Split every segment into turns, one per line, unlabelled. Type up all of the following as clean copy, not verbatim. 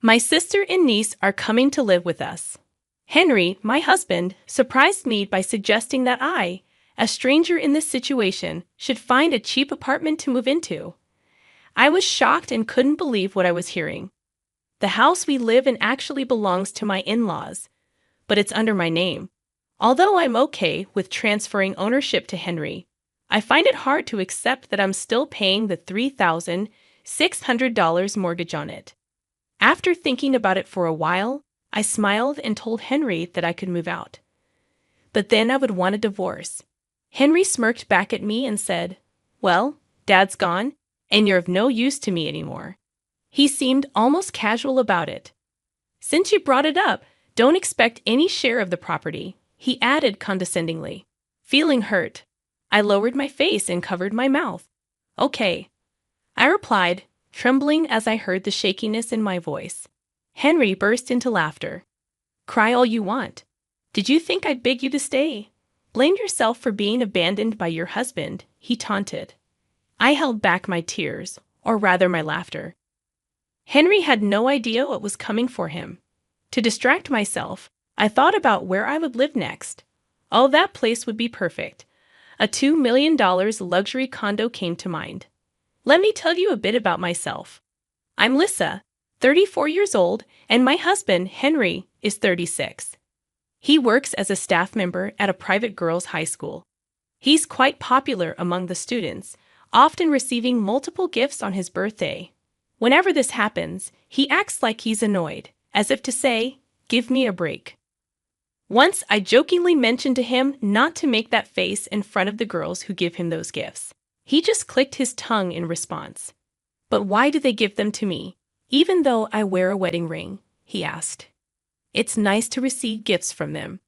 My sister and niece are coming to live with us. Henry, my husband, surprised me by suggesting that I, a stranger in this situation, should find a cheap apartment to move into. I was shocked and couldn't believe what I was hearing. The house we live in actually belongs to my in-laws, but it's under my name. Although I'm okay with transferring ownership to Henry, I find it hard to accept that I'm still paying the $3,600 mortgage on it. After thinking about it for a while, I smiled and told Henry that I could move out. But then I would want a divorce. Henry smirked back at me and said, "Well, Dad's gone, and you're of no use to me anymore." He seemed almost casual about it. "Since you brought it up, don't expect any share of the property," he added condescendingly. Feeling hurt, I lowered my face and covered my mouth. "Okay," I replied, trembling as I heard the shakiness in my voice. Henry burst into laughter. "Cry all you want. Did you think I'd beg you to stay? Blame yourself for being abandoned by your husband," he taunted. I held back my tears, or rather my laughter. Henry had no idea what was coming for him. To distract myself, I thought about where I would live next. Oh, that place would be perfect. A $2 million luxury condo came to mind. Let me tell you a bit about myself. I'm Lisa, 34 years old, and my husband, Henry, is 36. He works as a staff member at a private girls' high school. He's quite popular among the students, often receiving multiple gifts on his birthday. Whenever this happens, he acts like he's annoyed, as if to say, "Give me a break." Once I jokingly mentioned to him not to make that face in front of the girls who give him those gifts. He just clicked his tongue in response. "But why do they give them to me, even though I wear a wedding ring?" he asked. "It's nice to receive gifts from them."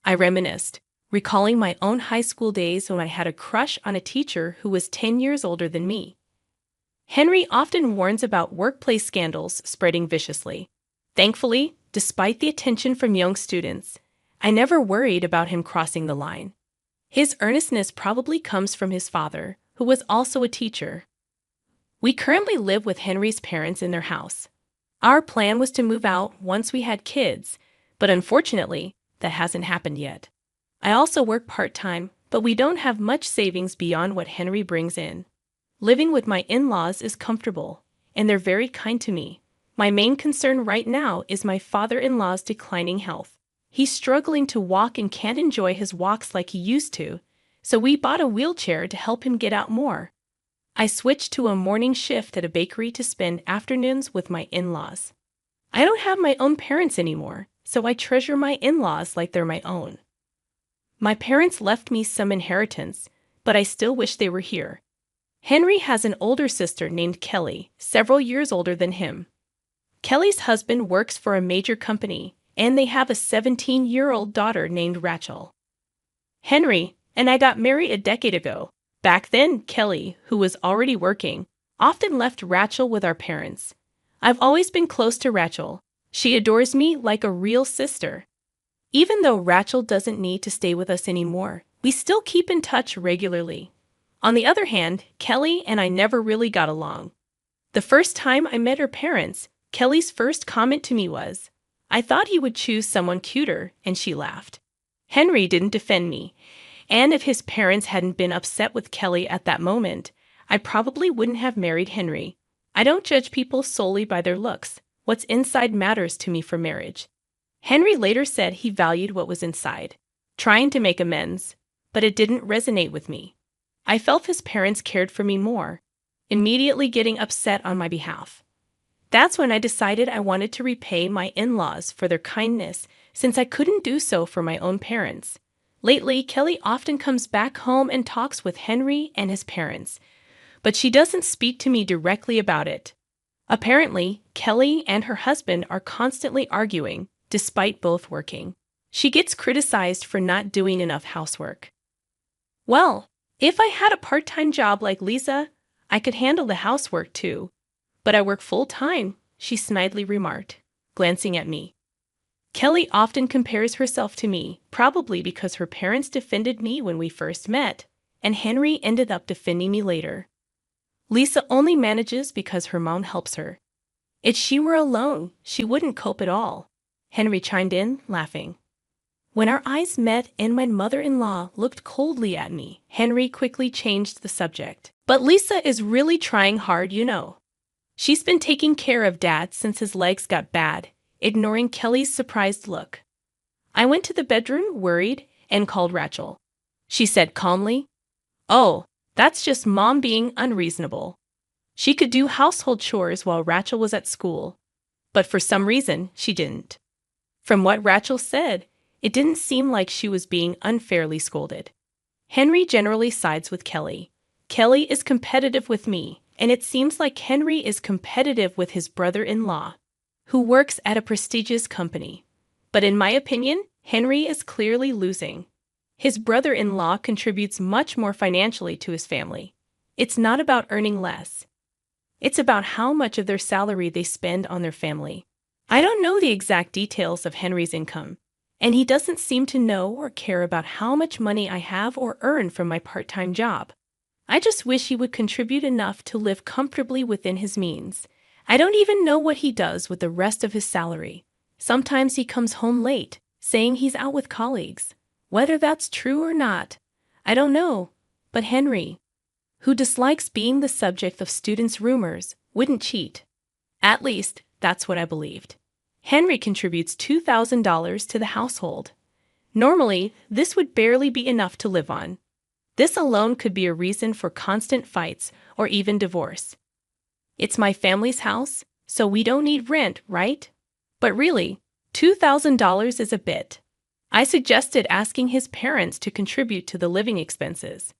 I reminisced, recalling my own high school days when I had a crush on a teacher who was 10 years older than me. Henry often warns about workplace scandals spreading viciously. Thankfully, despite the attention from young students, I never worried about him crossing the line. His earnestness probably comes from his father, who was also a teacher. We currently live with Henry's parents in their house. Our plan was to move out once we had kids, but unfortunately, that hasn't happened yet. I also work part-time, but we don't have much savings beyond what Henry brings in. Living with my in-laws is comfortable, and they're very kind to me. My main concern right now is my father-in-law's declining health. He's struggling to walk and can't enjoy his walks like he used to, so we bought a wheelchair to help him get out more. I switched to a morning shift at a bakery to spend afternoons with my in-laws. I don't have my own parents anymore, so I treasure my in-laws like they're my own. My parents left me some inheritance, but I still wish they were here. Henry has an older sister named Kelly, several years older than him. Kelly's husband works for a major company, and they have a 17-year-old daughter named Rachel. Henry and I got married a decade ago. Back then, Kelly, who was already working, often left Rachel with our parents. I've always been close to Rachel. She adores me like a real sister. Even though Rachel doesn't need to stay with us anymore, we still keep in touch regularly. On the other hand, Kelly and I never really got along. The first time I met her parents, Kelly's first comment to me was, "I thought he would choose someone cuter," and she laughed. Henry didn't defend me, and if his parents hadn't been upset with Kelly at that moment, I probably wouldn't have married Henry. I don't judge people solely by their looks. What's inside matters to me for marriage. Henry later said he valued what was inside, trying to make amends, but it didn't resonate with me. I felt his parents cared for me more, immediately getting upset on my behalf. That's when I decided I wanted to repay my in-laws for their kindness, since I couldn't do so for my own parents. Lately, Kelly often comes back home and talks with Henry and his parents, but she doesn't speak to me directly about it. Apparently, Kelly and her husband are constantly arguing, despite both working. She gets criticized for not doing enough housework. "Well, if I had a part-time job like Lisa, I could handle the housework too. But I work full-time," she snidely remarked, glancing at me. Kelly often compares herself to me, probably because her parents defended me when we first met, and Henry ended up defending me later. Lisa only manages because her mom helps her. If she were alone, she wouldn't cope at all. Henry chimed in, laughing. When our eyes met and my mother-in-law looked coldly at me, Henry quickly changed the subject. But Lisa is really trying hard, you know. She's been taking care of Dad since his legs got bad, ignoring Kelly's surprised look. I went to the bedroom, worried, and called Rachel. She said calmly, "Oh, that's just Mom being unreasonable." She could do household chores while Rachel was at school, but for some reason, she didn't. From what Rachel said, it didn't seem like she was being unfairly scolded. Henry generally sides with Kelly. Kelly is competitive with me, and it seems like Henry is competitive with his brother-in-law, who works at a prestigious company. But in my opinion, Henry is clearly losing. His brother-in-law contributes much more financially to his family. It's not about earning less. It's about how much of their salary they spend on their family. I don't know the exact details of Henry's income, and he doesn't seem to know or care about how much money I have or earn from my part-time job. I just wish he would contribute enough to live comfortably within his means. I don't even know what he does with the rest of his salary. Sometimes he comes home late, saying he's out with colleagues. Whether that's true or not, I don't know. But Henry, who dislikes being the subject of students' rumors, wouldn't cheat. At least, that's what I believed. Henry contributes $2,000 to the household. Normally, this would barely be enough to live on. This alone could be a reason for constant fights or even divorce. It's my family's house, so we don't need rent, right? But really, $2,000 is a bit. I suggested asking his parents to contribute to the living expenses.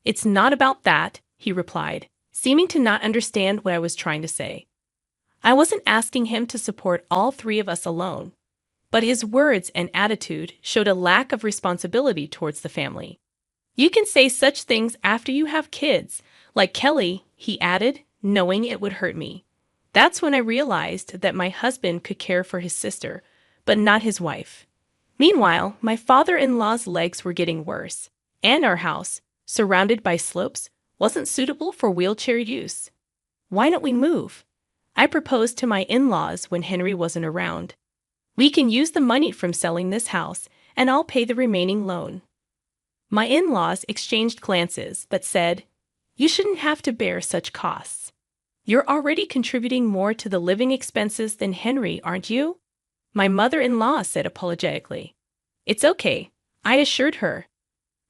"It's not about that," he replied, seeming to not understand what I was trying to say. I wasn't asking him to support all three of us alone, but his words and attitude showed a lack of responsibility towards the family. "You can say such things after you have kids, like Kelly," he added, knowing it would hurt me. That's when I realized that my husband could care for his sister, but not his wife. Meanwhile, my father-in-law's legs were getting worse, and our house, surrounded by slopes, wasn't suitable for wheelchair use. "Why don't we move?" I proposed to my in-laws when Henry wasn't around. "We can use the money from selling this house, and I'll pay the remaining loan." My in-laws exchanged glances, but said, "You shouldn't have to bear such costs. You're already contributing more to the living expenses than Henry, aren't you?" My mother-in-law said apologetically. "It's okay," I assured her.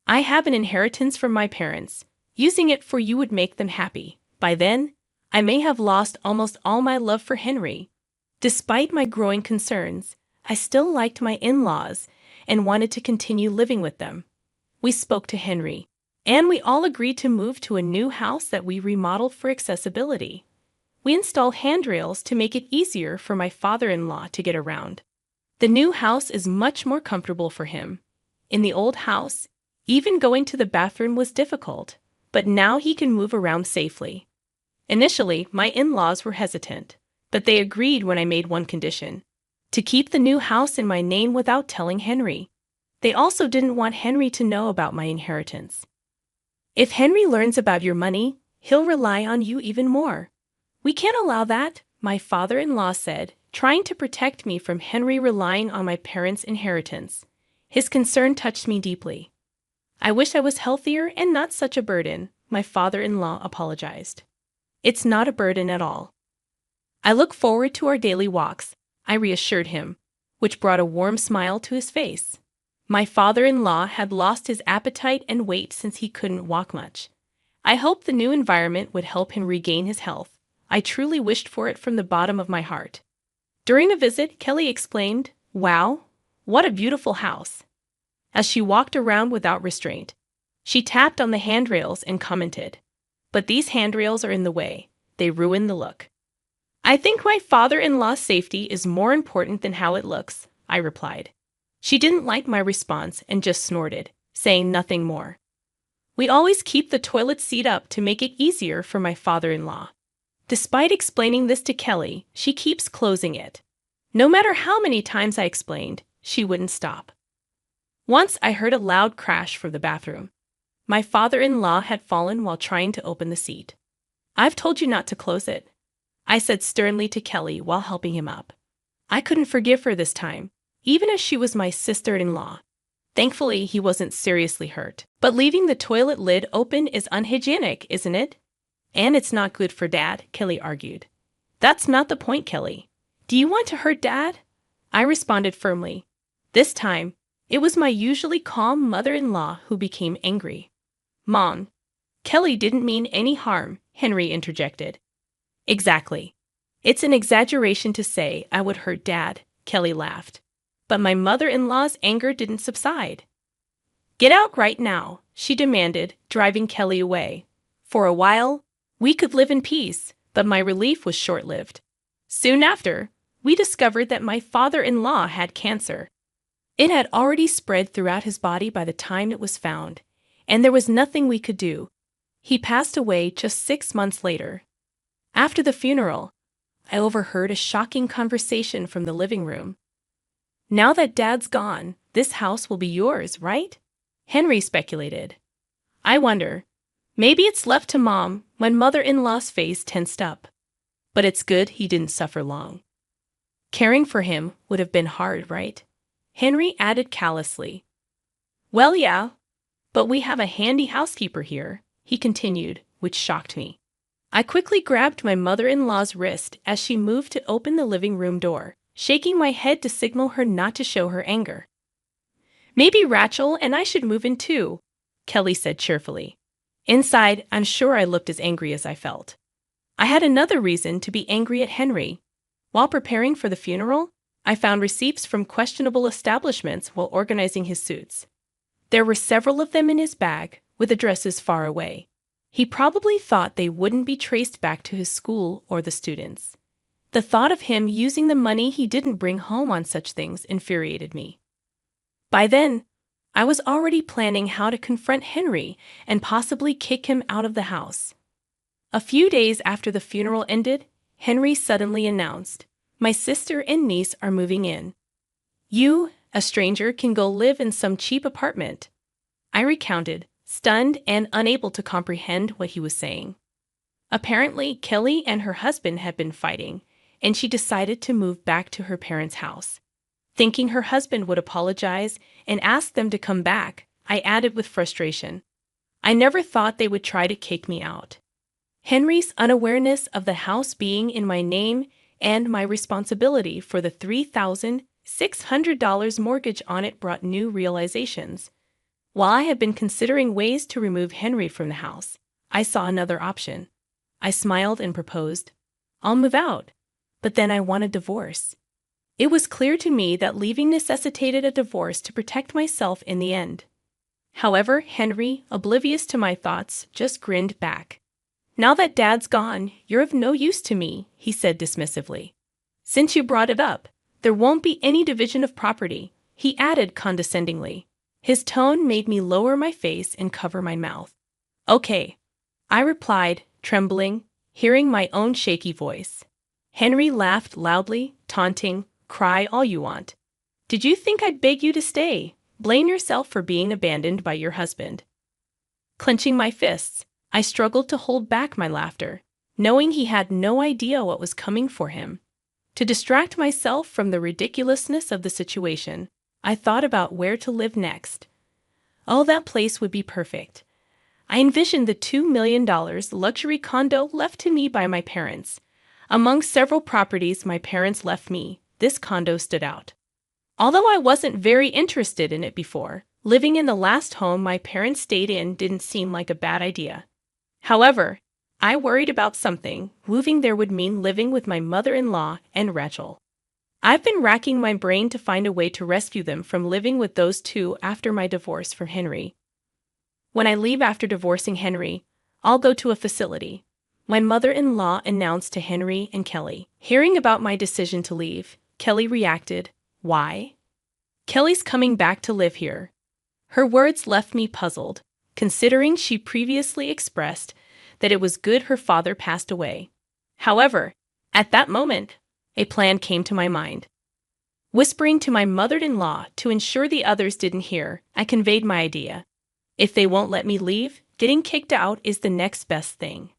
"I have an inheritance from my parents. Using it for you would make them happy. By then, I may have lost almost all my love for Henry." Despite my growing concerns, I still liked my in-laws and wanted to continue living with them. We spoke to Henry, and we all agreed to move to a new house that we remodeled for accessibility. We installed handrails to make it easier for my father-in-law to get around. The new house is much more comfortable for him. In the old house, even going to the bathroom was difficult, but now he can move around safely. Initially, my in-laws were hesitant, but they agreed when I made one condition: to keep the new house in my name without telling Henry. They also didn't want Henry to know about my inheritance. "If Henry learns about your money, he'll rely on you even more." "We can't allow that," my father-in-law said, trying to protect me from Henry relying on my parents' inheritance. His concern touched me deeply. "I wish I was healthier and not such a burden," my father-in-law apologized. "It's not a burden at all. I look forward to our daily walks," I reassured him, which brought a warm smile to his face. My father-in-law had lost his appetite and weight since he couldn't walk much. I hoped the new environment would help him regain his health. I truly wished for it from the bottom of my heart. During the visit, Kelly exclaimed, "Wow, what a beautiful house," as she walked around without restraint. She tapped on the handrails and commented, "But these handrails are in the way. They ruin the look." "I think my father-in-law's safety is more important than how it looks," I replied. She didn't like my response and just snorted, saying nothing more. We always keep the toilet seat up to make it easier for my father-in-law. Despite explaining this to Kelly, she keeps closing it. No matter how many times I explained, she wouldn't stop. Once I heard a loud crash from the bathroom. My father-in-law had fallen while trying to open the seat. "I've told you not to close it." I said sternly to Kelly while helping him up. I couldn't forgive her this time, even as she was my sister-in-law. Thankfully, he wasn't seriously hurt. But leaving the toilet lid open is unhygienic, isn't it? And it's not good for Dad, Kelly argued. That's not the point, Kelly. Do you want to hurt Dad? I responded firmly. This time, it was my usually calm mother-in-law who became angry. Mom, Kelly didn't mean any harm, Henry interjected. Exactly. It's an exaggeration to say I would hurt Dad, Kelly laughed. But my mother-in-law's anger didn't subside. Get out right now, she demanded, driving Kelly away. For a while, we could live in peace, but my relief was short-lived. Soon after, we discovered that my father-in-law had cancer. It had already spread throughout his body by the time it was found, and there was nothing we could do. He passed away just 6 months later. After the funeral, I overheard a shocking conversation from the living room. Now that Dad's gone, this house will be yours, right? Henry speculated. I wonder. Maybe it's left to Mom when mother-in-law's face tensed up. But it's good he didn't suffer long. Caring for him would have been hard, right? Henry added callously. Well, yeah, but we have a handy housekeeper here, he continued, which shocked me. I quickly grabbed my mother-in-law's wrist as she moved to open the living room door, shaking my head to signal her not to show her anger. Maybe Rachel and I should move in too, Kelly said cheerfully. Inside, I'm sure I looked as angry as I felt. I had another reason to be angry at Henry. While preparing for the funeral, I found receipts from questionable establishments while organizing his suits. There were several of them in his bag, with addresses far away. He probably thought they wouldn't be traced back to his school or the students. The thought of him using the money he didn't bring home on such things infuriated me. By then, I was already planning how to confront Henry and possibly kick him out of the house. A few days after the funeral ended, Henry suddenly announced, "My sister and niece are moving in. You, a stranger, can go live in some cheap apartment." I recounted, stunned and unable to comprehend what he was saying. Apparently, Kelly and her husband had been fighting, and she decided to move back to her parents' house. Thinking her husband would apologize and ask them to come back, I added with frustration, "I never thought they would try to kick me out." Henry's unawareness of the house being in my name and my responsibility for the $3,600 mortgage on it brought new realizations. While I had been considering ways to remove Henry from the house, I saw another option. I smiled and proposed, "I'll move out, but then I want a divorce." It was clear to me that leaving necessitated a divorce to protect myself in the end. However, Henry, oblivious to my thoughts, just grinned back. "Now that Dad's gone, you're of no use to me," he said dismissively. "Since you brought it up, there won't be any division of property," he added condescendingly. His tone made me lower my face and cover my mouth. "Okay," I replied, trembling, hearing my own shaky voice. Henry laughed loudly, taunting, "Cry all you want. Did you think I'd beg you to stay? Blame yourself for being abandoned by your husband." Clenching my fists, I struggled to hold back my laughter, knowing he had no idea what was coming for him. To distract myself from the ridiculousness of the situation, I thought about where to live next. Oh, that place would be perfect. I envisioned the $2 million luxury condo left to me by my parents. Among several properties my parents left me, this condo stood out. Although I wasn't very interested in it before, living in the last home my parents stayed in didn't seem like a bad idea. However, I worried about something. Moving there would mean living with my mother-in-law and Rachel. I've been racking my brain to find a way to rescue them from living with those two after my divorce from Henry. When I leave after divorcing Henry, I'll go to a facility. My mother-in-law announced to Henry and Kelly. Hearing about my decision to leave, Kelly reacted, "Why?" "Kelly's coming back to live here." Her words left me puzzled, considering she previously expressed that it was good her father passed away. However, at that moment, a plan came to my mind. Whispering to my mother-in-law to ensure the others didn't hear, I conveyed my idea. If they won't let me leave, getting kicked out is the next best thing.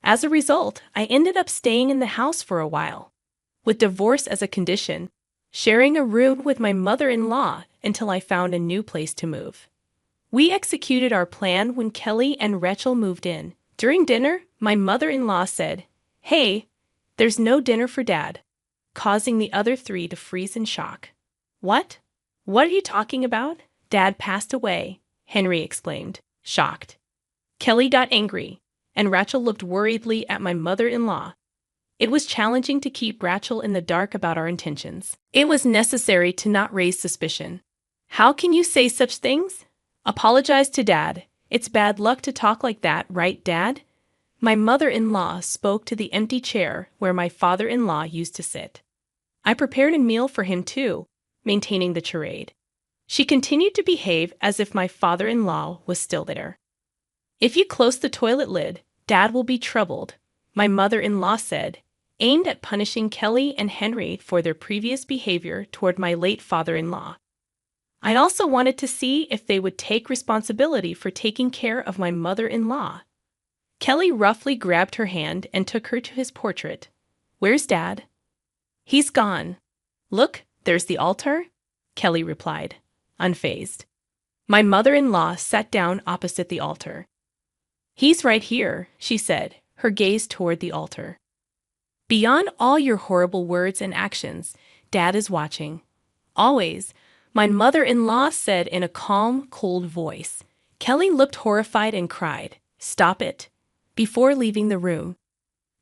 As a result, I ended up staying in the house for a while, with divorce as a condition, sharing a room with my mother-in-law until I found a new place to move. We executed our plan when Kelly and Rachel moved in. During dinner, my mother-in-law said, "Hey, there's no dinner for Dad," causing the other three to freeze in shock. "What? What are you talking about?" "Dad passed away," Henry explained, shocked. Kelly got angry, and Rachel looked worriedly at my mother-in-law. It was challenging to keep Rachel in the dark about our intentions. It was necessary to not raise suspicion. "How can you say such things? Apologize to Dad. It's bad luck to talk like that, right, Dad?" My mother-in-law spoke to the empty chair where my father-in-law used to sit. I prepared a meal for him too, maintaining the charade. She continued to behave as if my father-in-law was still there. "If you close the toilet lid, Dad will be troubled," my mother-in-law said, aimed at punishing Kelly and Henry for their previous behavior toward my late father-in-law. I also wanted to see if they would take responsibility for taking care of my mother-in-law. Kelly roughly grabbed her hand and took her to his portrait. "Where's Dad?" "He's gone." "Look, there's the altar," Kelly replied, unfazed. My mother-in-law sat down opposite the altar. "He's right here," she said, her gaze toward the altar. "Beyond all your horrible words and actions, Dad is watching. Always," my mother-in-law said in a calm, cold voice. Kelly looked horrified and cried, "Stop it," before leaving the room.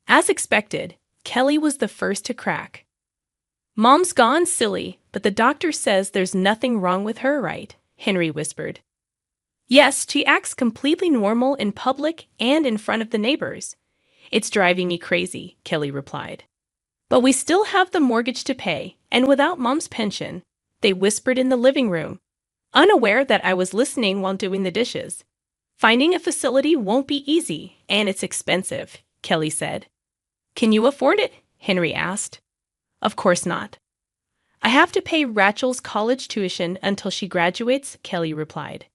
As expected, Kelly was the first to crack. "Mom's gone, silly, but the doctor says there's nothing wrong with her, right?" Henry whispered. "Yes, she acts completely normal in public and in front of the neighbors. It's driving me crazy," Kelly replied. "But we still have the mortgage to pay, and without Mom's pension," they whispered in the living room, unaware that I was listening while doing the dishes. "Finding a facility won't be easy, and it's expensive," Kelly said. "Can you afford it?" Henry asked. "Of course not." "I have to pay Rachel's college tuition until she graduates," Kelly replied.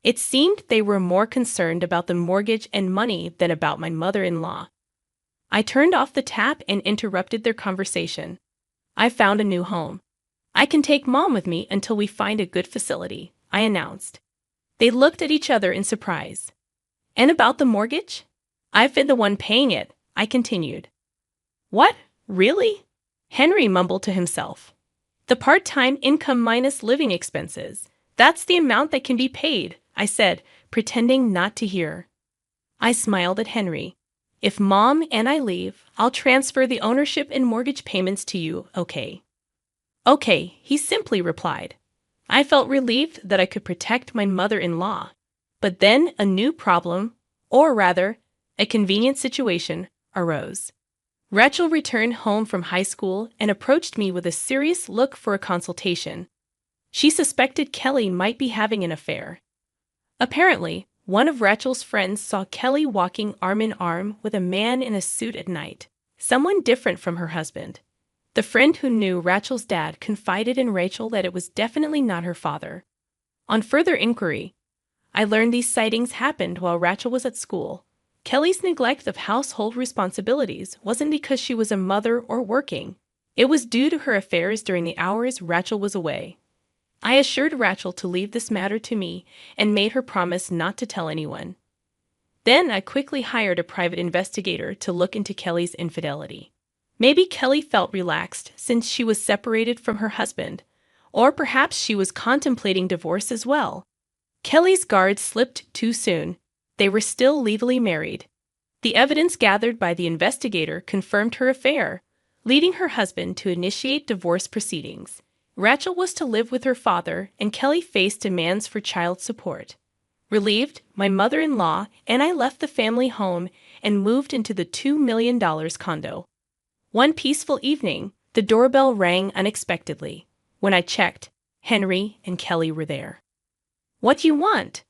It seemed they were more concerned about the mortgage and money than about my mother-in-law. I turned off the tap and interrupted their conversation. "I found a new home. I can take Mom with me until we find a good facility," I announced. They looked at each other in surprise. "And about the mortgage?" "I've been the one paying it," I continued. "What? Really?" Henry mumbled to himself. "The part-time income minus living expenses. That's the amount that can be paid," I said, pretending not to hear. I smiled at Henry. "If Mom and I leave, I'll transfer the ownership and mortgage payments to you, okay?" "Okay," he simply replied. I felt relieved that I could protect my mother-in-law. But then a new problem, or rather, a convenient situation, arose. Rachel returned home from high school and approached me with a serious look for a consultation. She suspected Kelly might be having an affair. Apparently, one of Rachel's friends saw Kelly walking arm in arm with a man in a suit at night, someone different from her husband. The friend who knew Rachel's dad confided in Rachel that it was definitely not her father. On further inquiry, I learned these sightings happened while Rachel was at school. Kelly's neglect of household responsibilities wasn't because she was a mother or working. It was due to her affairs during the hours Rachel was away. I assured Rachel to leave this matter to me and made her promise not to tell anyone. Then I quickly hired a private investigator to look into Kelly's infidelity. Maybe Kelly felt relaxed since she was separated from her husband, or perhaps she was contemplating divorce as well. Kelly's guard slipped too soon. They were still legally married. The evidence gathered by the investigator confirmed her affair, leading her husband to initiate divorce proceedings. Rachel was to live with her father, and Kelly faced demands for child support. Relieved, my mother-in-law and I left the family home and moved into the $2 million condo. One peaceful evening, the doorbell rang unexpectedly. When I checked, Henry and Kelly were there. "What do you want?"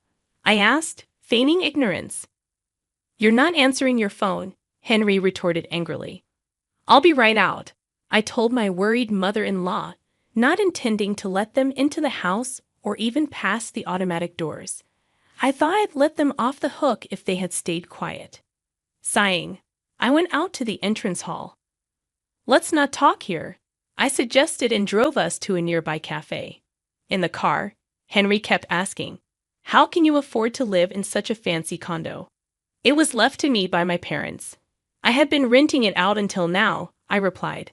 I asked, feigning ignorance. "You're not answering your phone," Henry retorted angrily. "I'll be right out," I told my worried mother-in-law, not intending to let them into the house or even past the automatic doors. I thought I'd let them off the hook if they had stayed quiet. Sighing, I went out to the entrance hall. "Let's not talk here," I suggested and drove us to a nearby cafe. In the car, Henry kept asking, "How can you afford to live in such a fancy condo?" "It was left to me by my parents. I had been renting it out until now," I replied.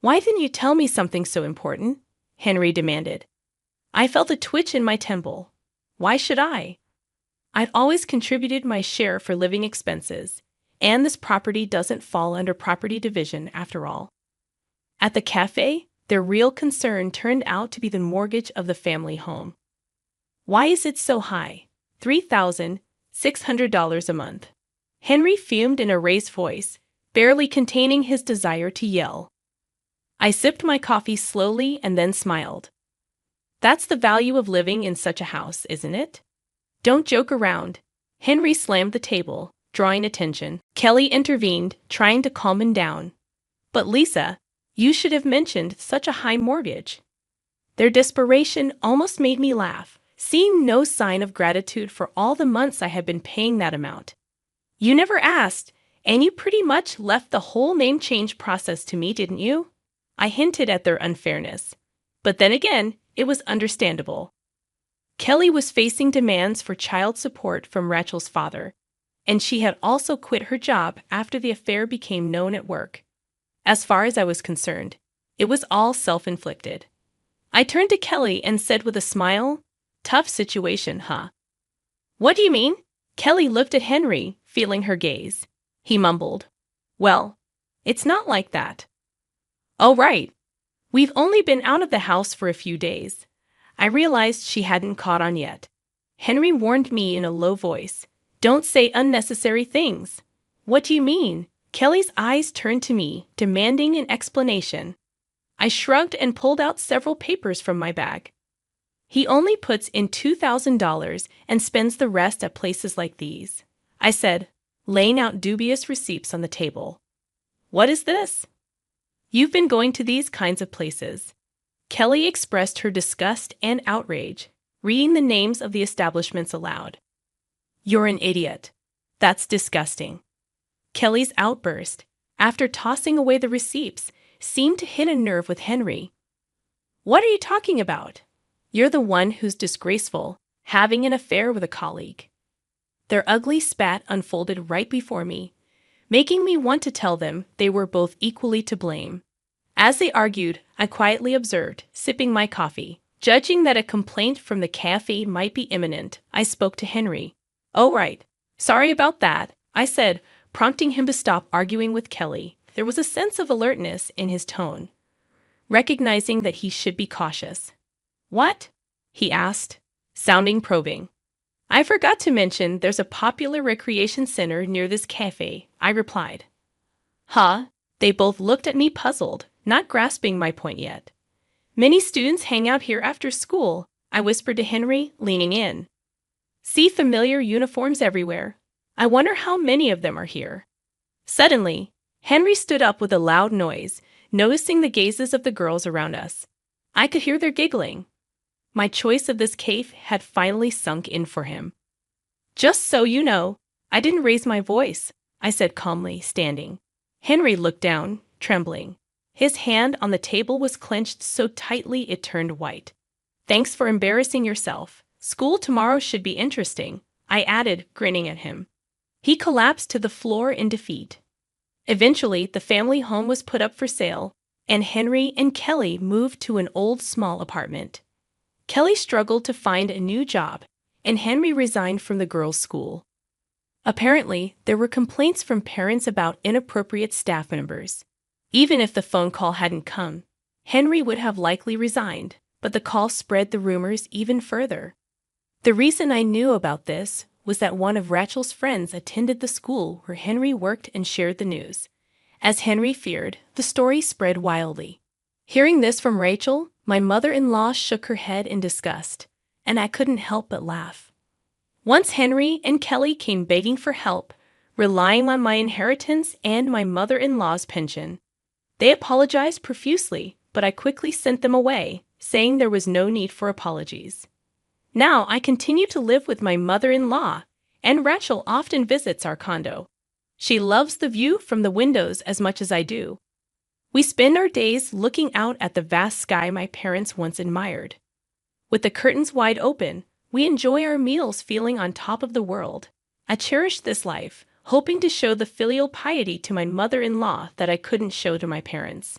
"Why didn't you tell me something so important?" Henry demanded. I felt a twitch in my temple. Why should I? I'd always contributed my share for living expenses, and this property doesn't fall under property division after all. At the cafe, their real concern turned out to be the mortgage of the family home. "Why is it so high? $3,600 a month." Henry fumed in a raised voice, barely containing his desire to yell. I sipped my coffee slowly and then smiled. "That's the value of living in such a house, isn't it? Don't joke around." Henry slammed the table, drawing attention. Kelly intervened, trying to calm him down. "But Lisa, you should have mentioned such a high mortgage." Their desperation almost made me laugh, seeing no sign of gratitude for all the months I had been paying that amount. "You never asked, and you pretty much left the whole name change process to me, didn't you?" I hinted at their unfairness. But then again, it was understandable. Kelly was facing demands for child support from Rachel's father, and she had also quit her job after the affair became known at work. As far as I was concerned, it was all self-inflicted. I turned to Kelly and said with a smile, "Tough situation, huh?" "What do you mean?" Kelly looked at Henry, feeling her gaze. He mumbled, "Well, it's not like that." "Oh, right. We've only been out of the house for a few days." I realized she hadn't caught on yet. Henry warned me in a low voice, "Don't say unnecessary things." "What do you mean?" Kelly's eyes turned to me, demanding an explanation. I shrugged and pulled out several papers from my bag. "He only puts in $2,000 and spends the rest at places like these," I said, laying out dubious receipts on the table. "What is this?" "You've been going to these kinds of places." Kelly expressed her disgust and outrage, reading the names of the establishments aloud. "You're an idiot. That's disgusting." Kelly's outburst, after tossing away the receipts, seemed to hit a nerve with Henry. "What are you talking about? You're the one who's disgraceful, having an affair with a colleague." Their ugly spat unfolded right before me, making me want to tell them they were both equally to blame. As they argued, I quietly observed, sipping my coffee. Judging that a complaint from the cafe might be imminent, I spoke to Henry. "Oh, right. Sorry about that," I said, prompting him to stop arguing with Kelly. There was a sense of alertness in his tone, recognizing that he should be cautious. "What?" he asked, sounding probing. "I forgot to mention there's a popular recreation center near this cafe," I replied. "Huh?" They both looked at me puzzled, not grasping my point yet. "Many students hang out here after school," I whispered to Henry, leaning in. "See familiar uniforms everywhere. I wonder how many of them are here." Suddenly, Henry stood up with a loud noise, noticing the gazes of the girls around us. I could hear their giggling. My choice of this cafe had finally sunk in for him. "Just so you know, I didn't raise my voice," I said calmly, standing. Henry looked down, trembling. His hand on the table was clenched so tightly it turned white. "Thanks for embarrassing yourself. School tomorrow should be interesting," I added, grinning at him. He collapsed to the floor in defeat. Eventually, the family home was put up for sale, and Henry and Kelly moved to an old small apartment. Kelly struggled to find a new job, and Henry resigned from the girls' school. Apparently, there were complaints from parents about inappropriate staff members. Even if the phone call hadn't come, Henry would have likely resigned, but the call spread the rumors even further. The reason I knew about this was that one of Rachel's friends attended the school where Henry worked and shared the news. As Henry feared, the story spread wildly. Hearing this from Rachel, my mother-in-law shook her head in disgust, and I couldn't help but laugh. Once Henry and Kelly came begging for help, relying on my inheritance and my mother-in-law's pension. They apologized profusely, but I quickly sent them away, saying there was no need for apologies. Now I continue to live with my mother-in-law, and Rachel often visits our condo. She loves the view from the windows as much as I do. We spend our days looking out at the vast sky my parents once admired. With the curtains wide open, we enjoy our meals feeling on top of the world. I cherish this life, hoping to show the filial piety to my mother-in-law that I couldn't show to my parents.